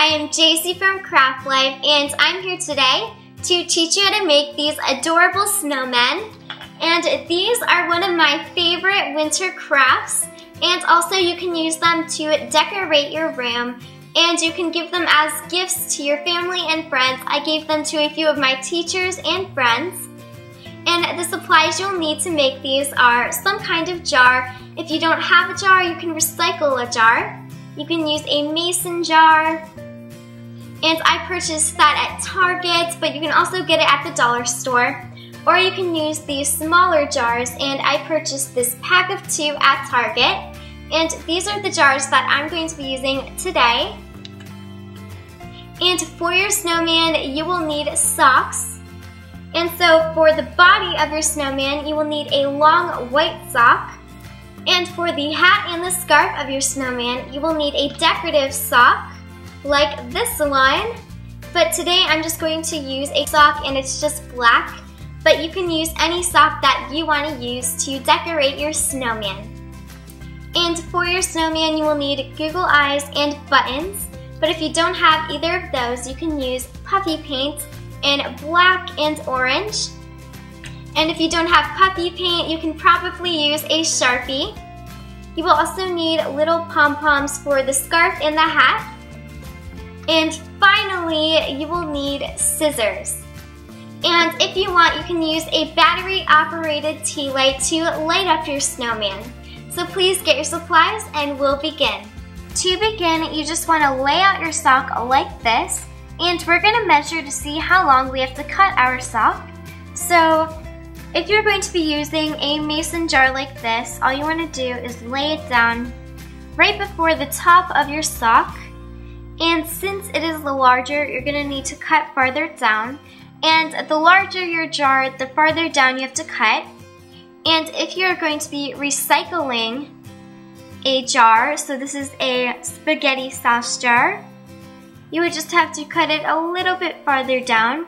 I am Jacy from Craft Life, and I'm here today to teach you how to make these adorable snowmen. And these are one of my favorite winter crafts, and also you can use them to decorate your room, and you can give them as gifts to your family and friends. I gave them to a few of my teachers and friends. And the supplies you'll need to make these are some kind of jar. If you don't have a jar, you can recycle a jar. You can use a mason jar. And I purchased that at Target, but you can also get it at the dollar store. Or you can use these smaller jars, and I purchased this pack of 2 at Target. And these are the jars that I'm going to be using today. And for your snowman, you will need socks. And so for the body of your snowman, you will need a long white sock. And for the hat and the scarf of your snowman, you will need a decorative sock like this one. But today I'm just going to use a sock and it's just black. But you can use any sock that you want to use to decorate your snowman. And for your snowman, you will need Google eyes and buttons. But if you don't have either of those, you can use puffy paint in black and orange. And if you don't have puffy paint, you can probably use a Sharpie. You will also need little pom-poms for the scarf and the hat. And finally, you will need scissors. And if you want, you can use a battery-operated tea light to light up your snowman. So please get your supplies and we'll begin. To begin, you just want to lay out your sock like this. And we're going to measure to see how long we have to cut our sock. So if you're going to be using a mason jar like this, all you want to do is lay it down right before the top of your sock. And since it is the larger, you're going to need to cut farther down. And the larger your jar, the farther down you have to cut. And if you're going to be recycling a jar, so this is a spaghetti sauce jar, you would just have to cut it a little bit farther down.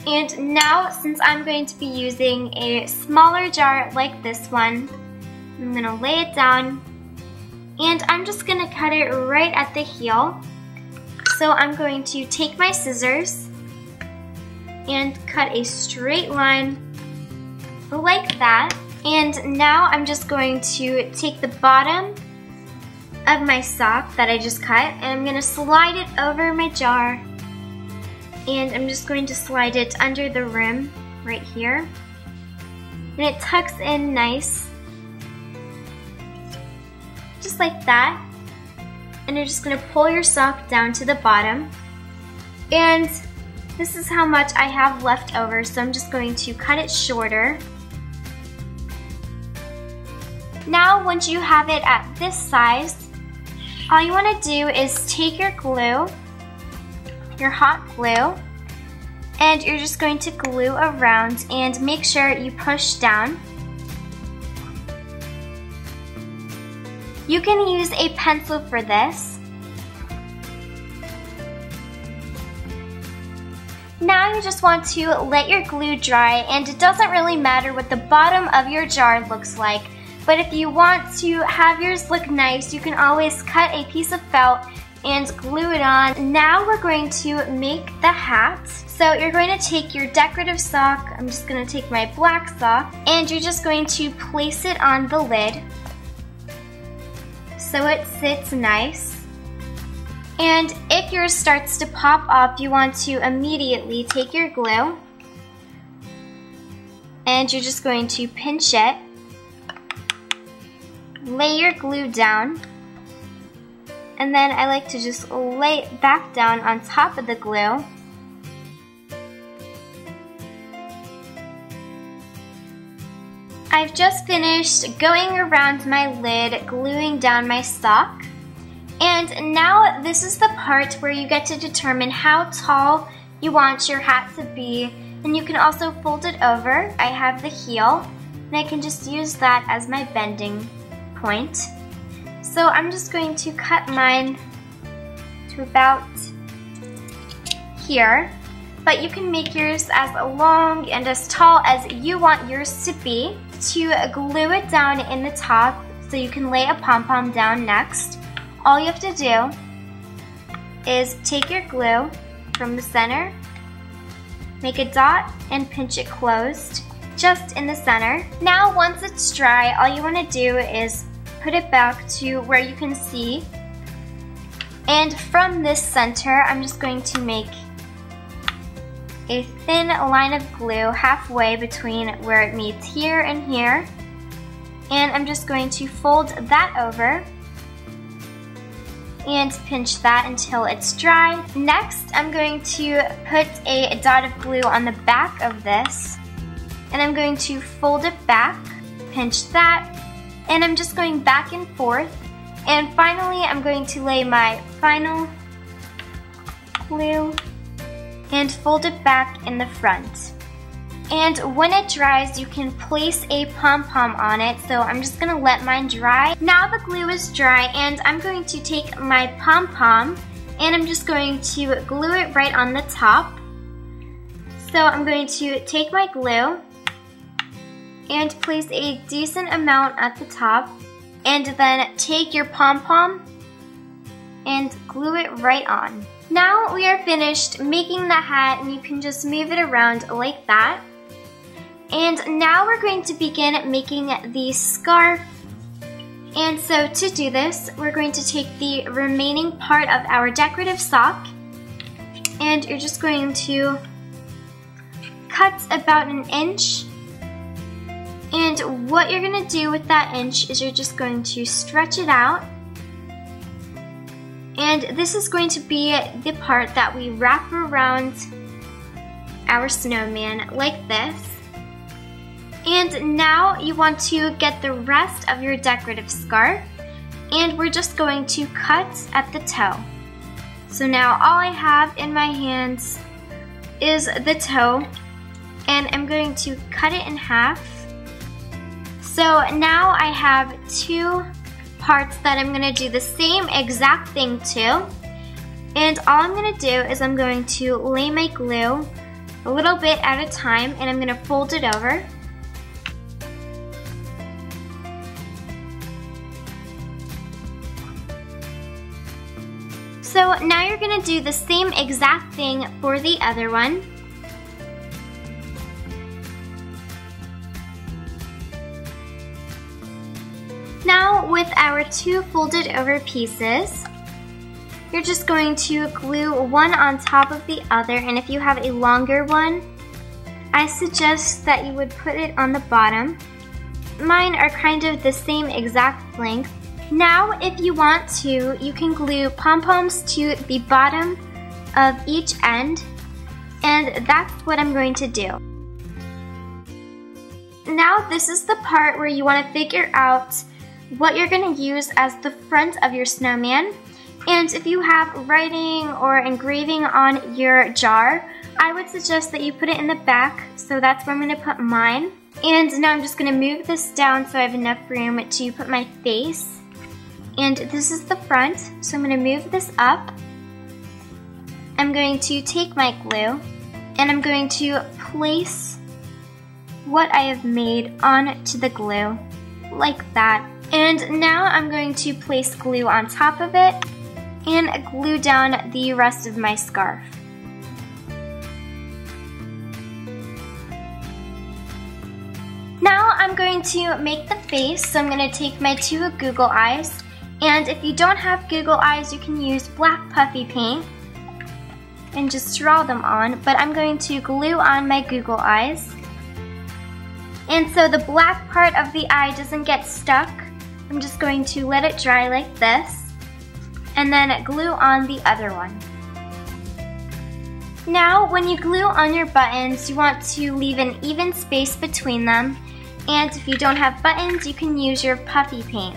And now, since I'm going to be using a smaller jar like this one, I'm going to lay it down and I'm just going to cut it right at the heel. So I'm going to take my scissors and cut a straight line like that. And now I'm just going to take the bottom of my sock that I just cut, and I'm going to slide it over my jar, and I'm just going to slide it under the rim right here, and it tucks in nice, just like that. And you're just going to pull your sock down to the bottom, and this is how much I have left over, so I'm just going to cut it shorter. Now once you have it at this size, all you want to do is take your glue, your hot glue, and you're just going to glue around and make sure you push down. You can use a pencil for this. Now you just want to let your glue dry, and it doesn't really matter what the bottom of your jar looks like. But if you want to have yours look nice, you can always cut a piece of felt and glue it on. Now we're going to make the hat. So you're going to take your decorative sock, I'm just going to take my black sock, and you're just going to place it on the lid so it sits nice. And if yours starts to pop up, you want to immediately take your glue and you're just going to pinch it. Lay your glue down, and then I like to just lay it back down on top of the glue. I've just finished going around my lid, gluing down my sock. And now this is the part where you get to determine how tall you want your hat to be, and you can also fold it over. I have the heel, and I can just use that as my bending point. So I'm just going to cut mine to about here, but you can make yours as long and as tall as you want yours to be. To glue it down in the top so you can lay a pom-pom down next, all you have to do is take your glue from the center, make a dot, and pinch it closed, just in the center. Now, once it's dry, all you want to do is put it back to where you can see. And from this center, I'm just going to make a thin line of glue halfway between where it meets here and here. And I'm just going to fold that over and pinch that until it's dry. Next, I'm going to put a dot of glue on the back of this, and I'm going to fold it back, pinch that, and I'm just going back and forth. And finally, I'm going to lay my final glue and fold it back in the front. And when it dries, you can place a pom-pom on it, so I'm just gonna let mine dry. Now the glue is dry, and I'm going to take my pom-pom and I'm just going to glue it right on the top. So I'm going to take my glue and place a decent amount at the top, and then take your pom-pom and glue it right on. Now we are finished making the hat, and you can just move it around like that. And now we're going to begin making the scarf. And so to do this, we're going to take the remaining part of our decorative sock, and you're just going to cut about 1 inch. And what you're gonna do with that inch is you're just going to stretch it out. And this is going to be the part that we wrap around our snowman like this. And now you want to get the rest of your decorative scarf, and we're just going to cut at the toe. So now all I have in my hands is the toe, and I'm going to cut it in half. So now I have 2 parts that I'm gonna do the same exact thing to. And all I'm gonna do is I'm going to lay my glue a little bit at a time, and I'm gonna fold it over. So now you're gonna do the same exact thing for the other one. Now with our 2 folded over pieces, you're just going to glue one on top of the other, and if you have a longer one, I suggest that you would put it on the bottom. Mine are kind of the same exact length. Now, if you want to, you can glue pom-poms to the bottom of each end, and that's what I'm going to do. Now, this is the part where you want to figure out what you're going to use as the front of your snowman. And if you have writing or engraving on your jar, I would suggest that you put it in the back, so that's where I'm going to put mine. And now I'm just going to move this down so I have enough room to put my face. And this is the front, so I'm going to move this up. I'm going to take my glue, and I'm going to place what I have made onto the glue, like that. And now I'm going to place glue on top of it and glue down the rest of my scarf. Now I'm going to make the face, so I'm going to take my 2 Google eyes, and if you don't have Google eyes, you can use black puffy paint and just draw them on, but I'm going to glue on my Google eyes. And so the black part of the eye doesn't get stuck, I'm just going to let it dry like this, and then glue on the other one. Now, when you glue on your buttons, you want to leave an even space between them, and if you don't have buttons, you can use your puffy paint.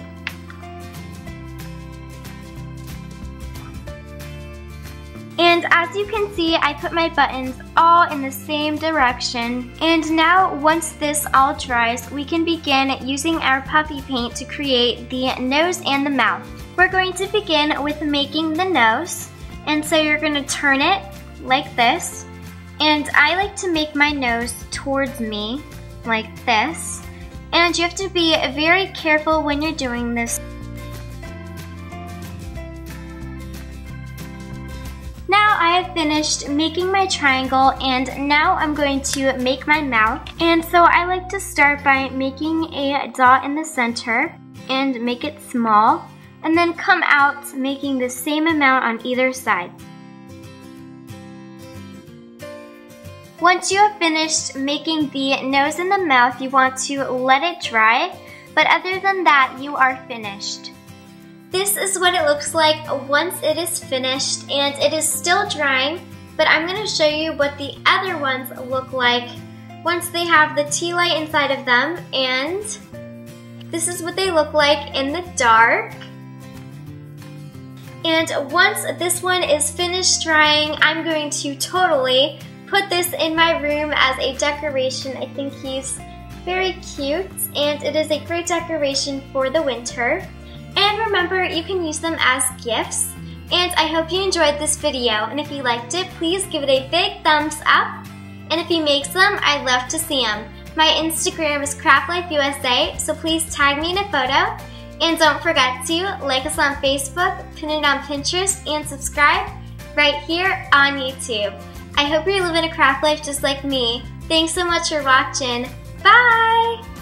And as you can see, I put my buttons all in the same direction. And now, once this all dries, we can begin using our puffy paint to create the nose and the mouth. We're going to begin with making the nose. And so you're going to turn it like this. And I like to make my nose towards me, like this. And you have to be very careful when you're doing this. I have finished making my triangle, and now I'm going to make my mouth. And so I like to start by making a dot in the center and make it small, and then come out making the same amount on either side. Once you have finished making the nose and the mouth, you want to let it dry, but other than that, you are finished. This is what it looks like once it is finished, and it is still drying, but I'm going to show you what the other ones look like once they have the tea light inside of them, and this is what they look like in the dark. And once this one is finished drying, I'm going to totally put this in my room as a decoration. I think he's very cute, and it is a great decoration for the winter. And remember, you can use them as gifts. And I hope you enjoyed this video, and if you liked it, please give it a big thumbs up. And if he makes them, I'd love to see them. My Instagram is CraftLifeUSA, so please tag me in a photo. And don't forget to like us on Facebook, pin it on Pinterest, and subscribe right here on YouTube. I hope you're living a craft life just like me. Thanks so much for watching. Bye!